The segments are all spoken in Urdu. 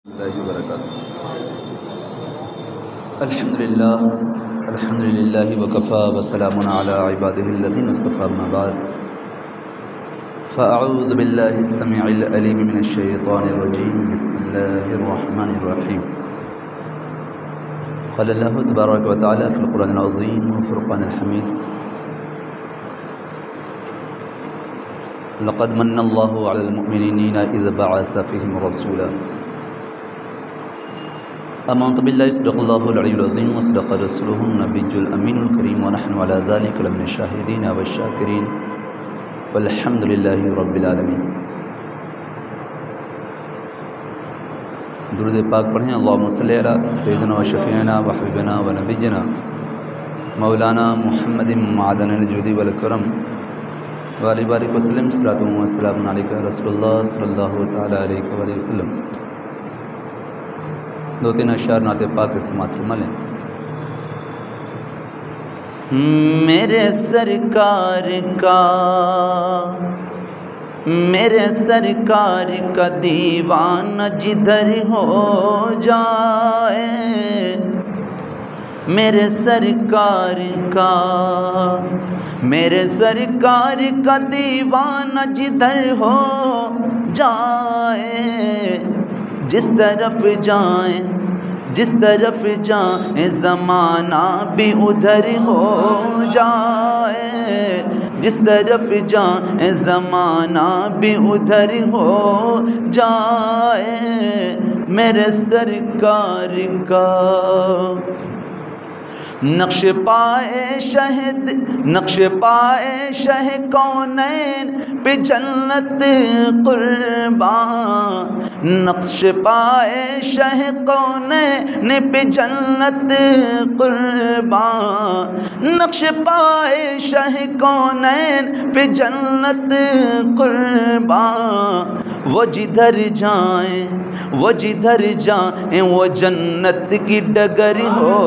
اللہ وبرکاتہ۔ الحمد للہ وکفا وسلام علی عبادہ الذین اصطفى اما بعد فاعوذ باللہ السمیع العلیم من الشیطان الرجیم بسم اللہ الرحمن الرحیم۔ قال اللہ تبارک وتعالی فی القرآن العظیم وفرقان الحمید: لقد من اللہ علی المؤمنین اذ بعث فیہم رسولا آمنت باللہ صدق اللہ العلی العظیم وصدق رسولہ النبی الامین الکریم ونحن علی ذلک لمن الشاہدین والشاکرین والحمد للہ رب العالمین۔ درود پاک پڑھیں۔ اللہم صلی علی سیدنا و شفیعنا و حبیبنا و نبینا مولانا محمد معدن الجود والکرم وعلی بارک وسلم صلاۃ و سلام علیکہ رسول اللہ صلی اللہ تعالی علیہ وآلہ وسلم۔ دو تین اشعار نعت پاک استعمال فرما لیں۔ میرے سرکار کا دیوانہ جدھر ہو جائے، میرے سرکار کا دیوانہ جدھر ہو جائے، جس طرف جائیں زمانہ بھی ادھر ہو جائے، جس طرف جائیں زمانہ بھی ادھر ہو جائے، میرے سرکار کا نقش پائے شہ کونین پہ جنت قربان، نقش پائے شہ کونین پہ جنت قربان، نقش پائے شہ کونین پہ جنت قربان، وہ جدھر جائیں وہ جنت کی ڈگر ہو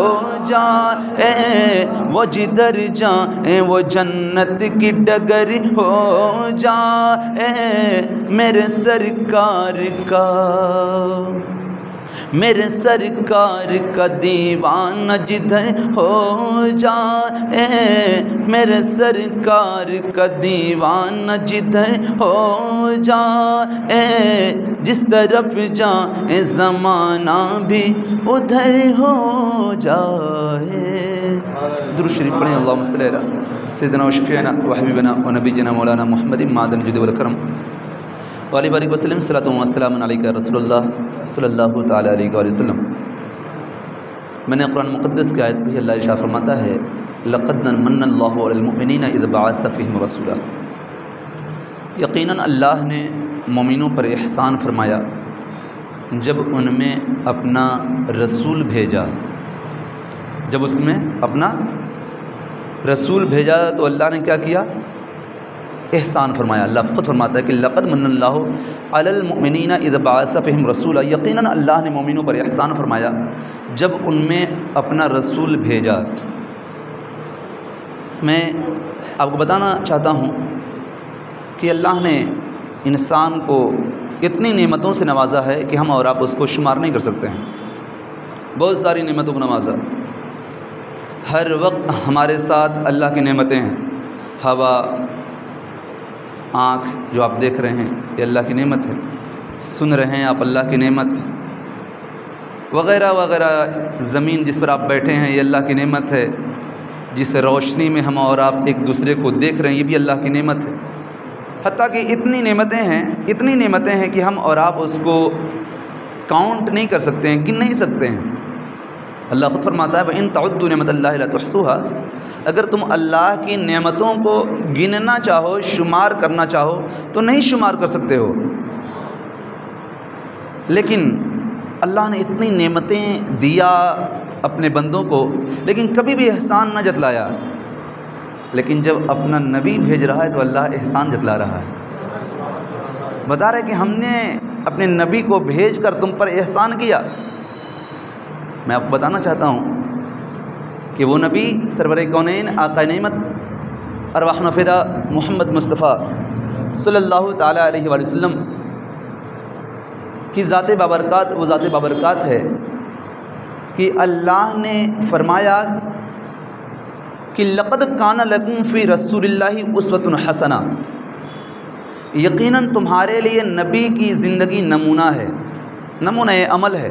جائے، وہ جدھر جائیں وہ جنت کی ڈگر ہو جائے، میرے سرکار کا دیوانہ جدھر ہو جائے، میرے سرکار کا دیوانہ جدھر ہو جائے، جس طرف جائیں زمانہ بھی ادھر ہو جائے۔ درود شریف پڑھیں۔ اللہم صلی علی سیدنا و شفیعنا و حبیبنا و نبینا مولانا محمد معدن الجود والکرم وعلی بارک وسلم صلاۃ و سلام علیکہ رسول اللہ صلی اللہ تعالی علیہ وآلہ وسلم۔ میں نے قرآن مقدس کی آیت بھی اللہ ارشاد فرماتا ہے: لقد من اللہ علی المؤمنین اذ بعث فیہم رسولا، یقیناً اللہ نے مومنوں پر احسان فرمایا جب ان میں اپنا رسول بھیجا، جب اس میں اپنا رسول بھیجا تو اللہ نے کیا کیا؟ احسان فرمایا۔ اللہ خود فرماتا ہے کہ لقد من اللہ علی المؤمنین اذ بعث فیہم رسولا، یقیناً اللہ نے مومنوں پر احسان فرمایا جب ان میں اپنا رسول بھیجا۔ میں آپ کو بتانا چاہتا ہوں کہ اللہ نے انسان کو اتنی نعمتوں سے نوازا ہے کہ ہم اور آپ اس کو شمار نہیں کر سکتے ہیں۔ بہت ساری نعمتوں کو نوازا، ہر وقت ہمارے ساتھ اللہ کی نعمتیں ہیں۔ ہوا، آنکھ جو آپ دیکھ رہے ہیں یہ اللہ کی نعمت ہے، سن رہے ہیں آپ اللہ کی نعمت ہے، وغیرہ وغیرہ۔ زمین جس پر آپ بیٹھے ہیں یہ اللہ کی نعمت ہے، جس روشنی میں ہم اور آپ ایک دوسرے کو دیکھ رہے ہیں یہ بھی اللہ کی نعمت ہے۔ حتیٰ کہ اتنی نعمتیں ہیں کہ ہم اور آپ اس کو کاؤنٹ نہیں کر سکتے ہیں، گن نہیں سکتے ہیں۔ اللہ خود فرماتا ہے وَإِن تَعُدُّوا نِعْمَتَ اللَّهِ لَا تُحْصُوهَا، اگر تم اللہ کی نعمتوں کو گننا چاہو، شمار کرنا چاہو تو نہیں شمار کر سکتے ہو۔ لیکن اللہ نے اتنی نعمتیں دیا اپنے بندوں کو، لیکن کبھی بھی احسان نہ جتلایا۔ لیکن جب اپنا نبی بھیج رہا ہے تو اللہ احسان جتلا رہا ہے، بتا رہے کہ ہم نے اپنے نبی کو بھیج کر تم پر احسان کیا۔ میں آپ کو بتانا چاہتا ہوں کہ وہ نبی سرور کونین آقا نعمت ارواحنا فدا محمد مصطفیٰ صلی اللہ تعالی علیہ وآلہ وسلم کی ذات بابرکات وہ ذات بابرکات ہے کہ اللہ نے فرمایا کہ لقد کان لکم فی رسول اللہ اسوۃ حسنہ، یقیناً تمہارے لیے نبی کی زندگی نمونہ ہے، نمونہ عمل ہے۔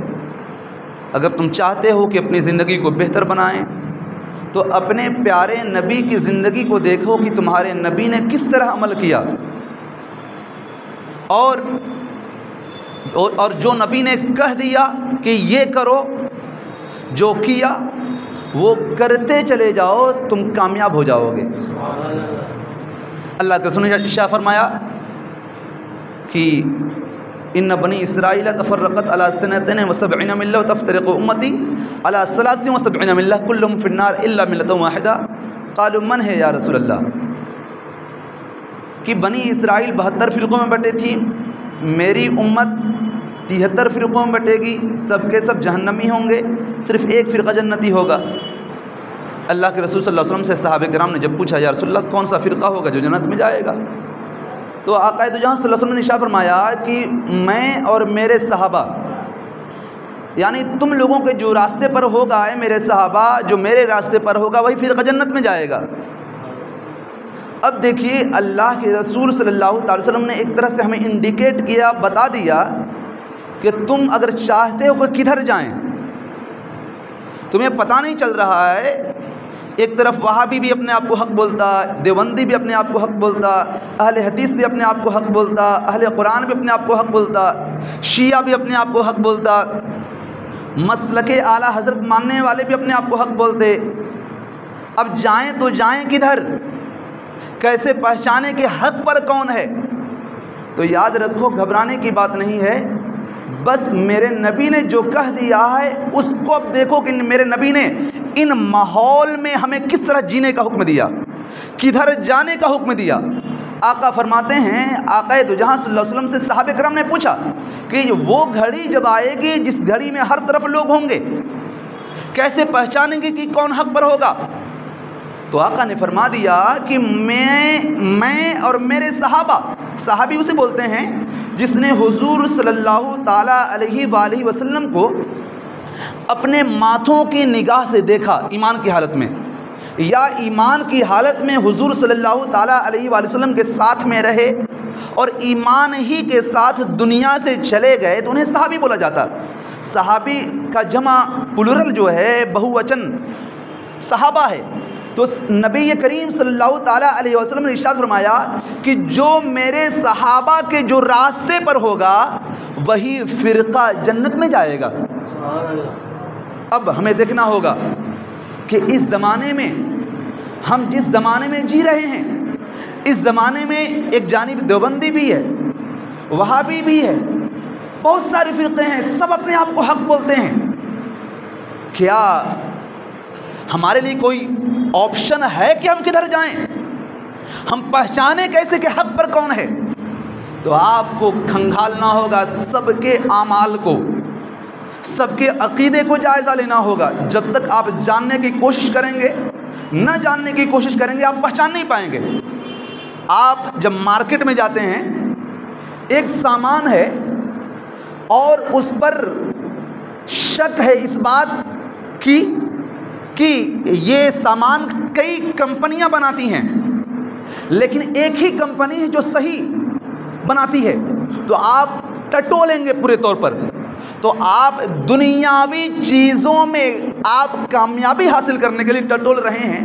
اگر تم چاہتے ہو کہ اپنی زندگی کو بہتر بنائیں تو اپنے پیارے نبی کی زندگی کو دیکھو کہ تمہارے نبی نے کس طرح عمل کیا، اور جو نبی نے کہہ دیا کہ یہ کرو، جو کیا وہ کرتے چلے جاؤ، تم کامیاب ہو جاؤ گے۔ اللہ کے رسول نے ارشاد فرمایا کہ ان بنی اسرائیل تفرقت علی سنتین و سبعین ملہ وتفترق امتی علی ثلاث و سبعین ملہ کلهم فی النار الا ملۃ واحدہ قالوا من ہے یا رسول اللہ، کہ بنی اسرائیل 72 فرقوں میں بٹے تھی، میری امت 73 فرقوں میں بٹے گی، سب کے سب جہنمی ہوں گے، صرف ایک فرقہ جنتی ہوگا۔ اللہ کے رسول صلی اللہ علیہ وسلم سے صحابہ کرام نے جب پوچھا یا رسول اللہ کون سا فرقہ ہوگا جو جنت میں جائے گا، تو آقا دو جہاں صلی اللہ علیہ وسلم نے ارشاد فرمایا کہ میں اور میرے صحابہ، یعنی تم لوگوں کے جو راستے پر ہوگا میرے صحابہ، جو میرے راستے پر ہوگا وہی فرقہ جنت میں جائے گا۔ اب دیکھیے اللہ کے رسول صلی اللہ تعالی وسلم نے ایک طرح سے ہمیں انڈیکیٹ کیا، بتا دیا کہ تم اگر چاہتے ہو کہ کدھر جائیں، تمہیں پتہ نہیں چل رہا ہے، ایک طرف وہابی بھی اپنے آپ کو حق بولتا، دیوبندی بھی اپنے آپ کو حق بولتا، اہل حدیث بھی اپنے آپ کو حق بولتا، اہل قرآن بھی اپنے آپ کو حق بولتا، شیعہ بھی اپنے آپ کو حق بولتا، مسلک اعلیٰ حضرت ماننے والے بھی اپنے آپ کو حق بولتے۔ اب جائیں تو جائیں کدھر، کیسے پہچانے کہ حق پر کون ہے؟ تو یاد رکھو گھبرانے کی بات نہیں ہے، بس میرے نبی نے جو کہہ دیا ہے اس کو اب دیکھو کہ میرے نبی نے ان ماحول میں ہمیں کس طرح جینے کا حکم دیا، کدھر جانے کا حکم دیا۔ آقا فرماتے ہیں، آقا دو جہاں صلی اللہ علیہ وسلم سے صحابہ کرام نے پوچھا کہ وہ گھڑی جب آئے گی جس گھڑی میں ہر طرف لوگ ہوں گے، کیسے پہچانیں گے کہ کون حق پر ہوگا؟ تو آقا نے فرما دیا کہ میں اور میرے صحابہ، صحابی اسے بولتے ہیں جس نے حضور صلی اللہ تعالیٰ علیہ وآلہ وسلم کو اپنے ماتھوں کی نگاہ سے دیکھا ایمان کی حالت میں، یا ایمان کی حالت میں حضور صلی اللہ تعالیٰ علیہ وآلہ وسلم کے ساتھ میں رہے اور ایمان ہی کے ساتھ دنیا سے چلے گئے تو انہیں صحابی بولا جاتا۔ صحابی کا جمع پلورل جو ہے بہووچن صحابہ ہے۔ تو نبی کریم صلی اللہ تعالیٰ علیہ وسلم نے ارشاد فرمایا کہ جو میرے صحابہ کے جو راستے پر ہوگا وہی فرقہ جنت میں جائے گا۔ اب ہمیں دیکھنا ہوگا کہ اس زمانے میں، ہم جس زمانے میں جی رہے ہیں، اس زمانے میں ایک جانب دیوبندی بھی ہے، وہابی بھی ہے، بہت سارے فرقے ہیں، سب اپنے آپ کو حق بولتے ہیں۔ کیا ہمارے لیے کوئی آپشن ہے کہ ہم کدھر جائیں؟ ہم پہچانے کیسے کہ حق پر کون ہے؟ تو آپ کو کھنگالنا ہوگا سب کے اعمال کو، سب کے عقیدے کو جائزہ لینا ہوگا۔ جب تک آپ جاننے کی کوشش کریں گے، نہ جاننے کی کوشش کریں گے، آپ پہچان نہیں پائیں گے۔ آپ جب مارکیٹ میں جاتے ہیں، ایک سامان ہے اور اس پر شک ہے اس بات کی کہ یہ سامان کئی کمپنیاں بناتی ہیں، لیکن ایک ہی کمپنی ہے جو صحیح بناتی ہے، تو آپ ٹٹولیں گے پورے طور پر۔ تو آپ دنیاوی چیزوں میں آپ کامیابی حاصل کرنے کے لیے ٹٹول رہے ہیں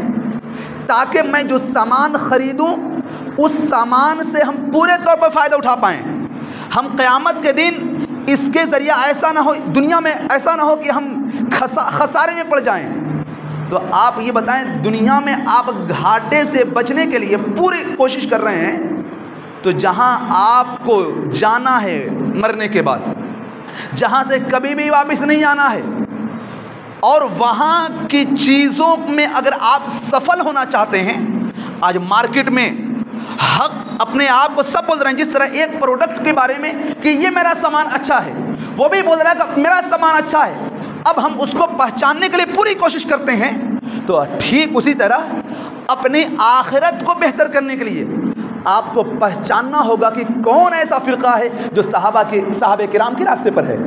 تاکہ میں جو سامان خریدوں اس سامان سے ہم پورے طور پر فائدہ اٹھا پائیں، ہم قیامت کے دن اس کے ذریعہ ایسا نہ ہو، دنیا میں ایسا نہ ہو کہ ہم خسارے میں پڑ جائیں۔ تو آپ یہ بتائیں، دنیا میں آپ گھاٹے سے بچنے کے لیے پوری کوشش کر رہے ہیں، تو جہاں آپ کو جانا ہے مرنے کے بعد، جہاں سے کبھی بھی واپس نہیں آنا ہے، اور وہاں کی چیزوں میں اگر آپ سفل ہونا چاہتے ہیں، آج مارکیٹ میں حق اپنے آپ کو سب بول رہے ہیں، جس طرح ایک پروڈکٹ کے بارے میں کہ یہ میرا سامان اچھا ہے، وہ بھی بول رہا ہے کہ میرا سامان اچھا ہے، اب ہم اس کو پہچاننے کے لیے پوری کوشش کرتے ہیں۔ تو ٹھیک اسی طرح اپنی آخرت کو بہتر کرنے کے لیے، آپ کو پہچاننا ہوگا کہ کون ایسا فرقہ ہے جو صحابہ کرام کے راستے پر ہے۔